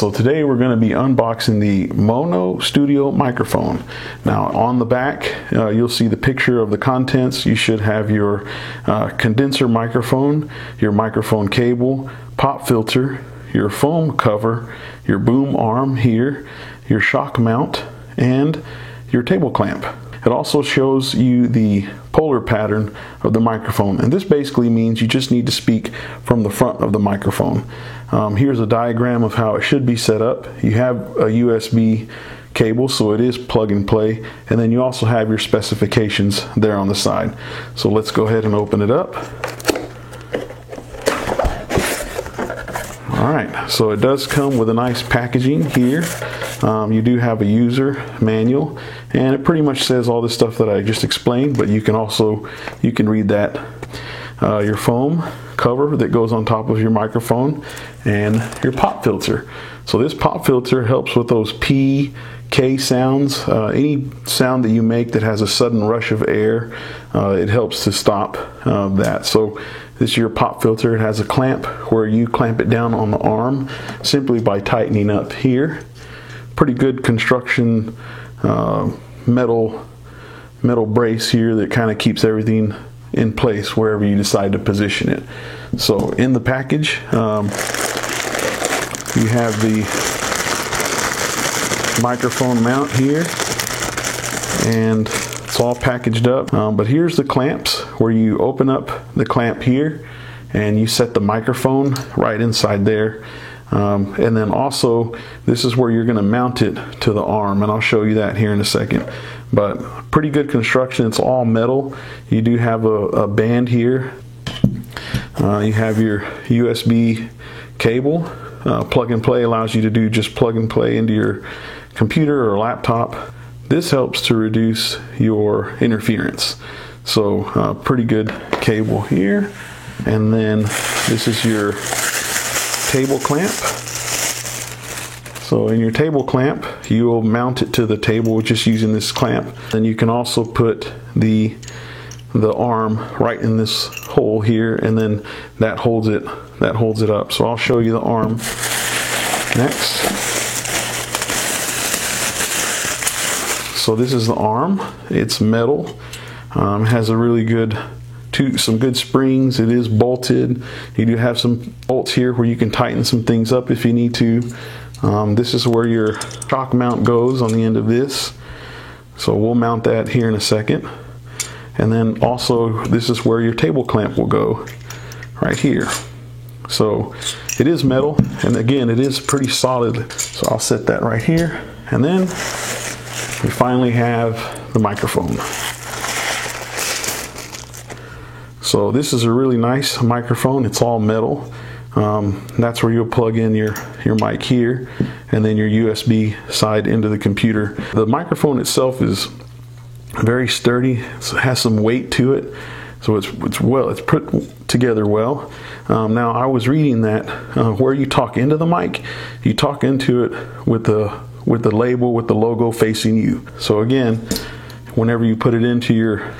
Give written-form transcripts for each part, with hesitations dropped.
So today we're going to be unboxing the Mono Studio microphone. Now on the back you'll see the picture of the contents. You should have your condenser microphone, your microphone cable, pop filter, your foam cover, your boom arm here, your shock mount, and your table clamp. It also shows you the polar pattern of the microphone, and this basically means you just need to speak from the front of the microphone. Here's a diagram of how it should be set up. You have a USB cable, so it is plug and play, and then you also have your specifications there on the side. So let's go ahead and open it up. Alright, so it does come with a nice packaging here. You do have a user manual, and it pretty much says all the stuff that I just explained, but you can read that. Your foam cover that goes on top of your microphone, and your pop filter. So this pop filter helps with those P, K sounds. Any sound that you make that has a sudden rush of air, it helps to stop that. So this is your pop filter. It has a clamp where you clamp it down on the arm simply by tightening up here. Pretty good construction metal brace here that kind of keeps everything in place wherever you decide to position it. So in the package you have the microphone mount here, and it's all packaged up, but here's the clamps where you open up the clamp here and you set the microphone right inside there. And then also this is where you're going to mount it to the arm, and I'll show you that here in a second. But pretty good construction. It's all metal. You do have a band here. You have your USB cable. Plug and play allows you to do just plug and play into your computer or laptop. This helps to reduce your interference. So pretty good cable here. And then this is your table clamp. So in your table clamp, you'll mount it to the table just using this clamp. Then you can also put the arm right in this hole here, and then that holds it up. So I'll show you the arm next. So this is the arm. It's metal. It has a really good some good springs. It is bolted. You do have some bolts here where you can tighten some things up if you need to. This is where your shock mount goes on the end of this. So we'll mount that here in a second. And then also this is where your table clamp will go, right here. So it is metal, and again it is pretty solid. So I'll set that right here. And then we finally have the microphone. So this is a really nice microphone. It's all metal. That's where you'll plug in your mic here, and then your USB side into the computer. The microphone itself is very sturdy. It has some weight to it, so it's put together well. Now I was reading that where you talk into the mic, you talk into it with the label, with the logo facing you. So again, whenever you put it into your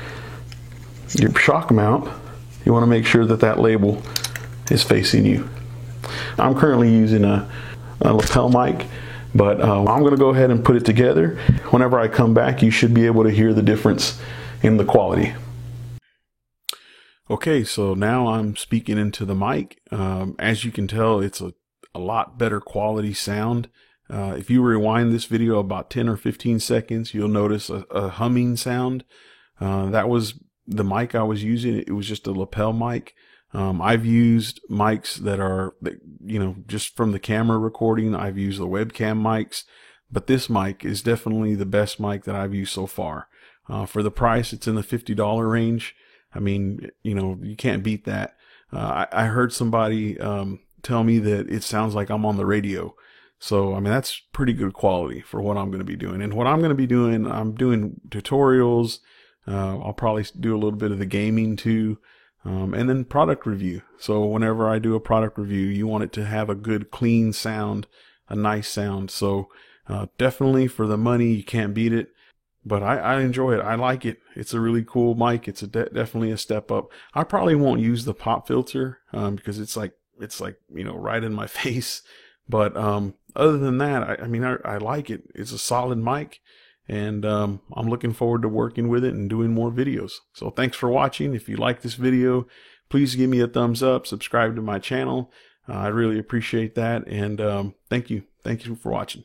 shock mount, you want to make sure that that label is facing you. I'm currently using a lapel mic, but I'm going to go ahead and put it together. Whenever I come back, you should be able to hear the difference in the quality. Okay, so now I'm speaking into the mic. As you can tell, it's a lot better quality sound. If you rewind this video about 10 or 15 seconds, you'll notice a humming sound. That was the mic I was using. It was just a lapel mic. I've used mics that are, just from the camera recording. I've used the webcam mics, but this mic is definitely the best mic that I've used so far. For the price, it's in the $50 range. I mean, you can't beat that. I heard somebody tell me that it sounds like I'm on the radio. So, I mean, that's pretty good quality for what I'm going to be doing. And what I'm going to be doing, I'm doing tutorials. I'll probably do a little bit of the gaming too. And then product review. So whenever I do a product review, you want it to have a good, clean sound, a nice sound. So definitely for the money, you can't beat it. But I enjoy it. I like it. It's a really cool mic. It's definitely a step up. I probably won't use the pop filter because it's like right in my face. But Other than that, I mean, I like it. It's a solid mic, and I'm looking forward to working with it and doing more videos. So thanks for watching. If you like this video, please give me a thumbs up, subscribe to my channel. I really appreciate that, and thank you for watching.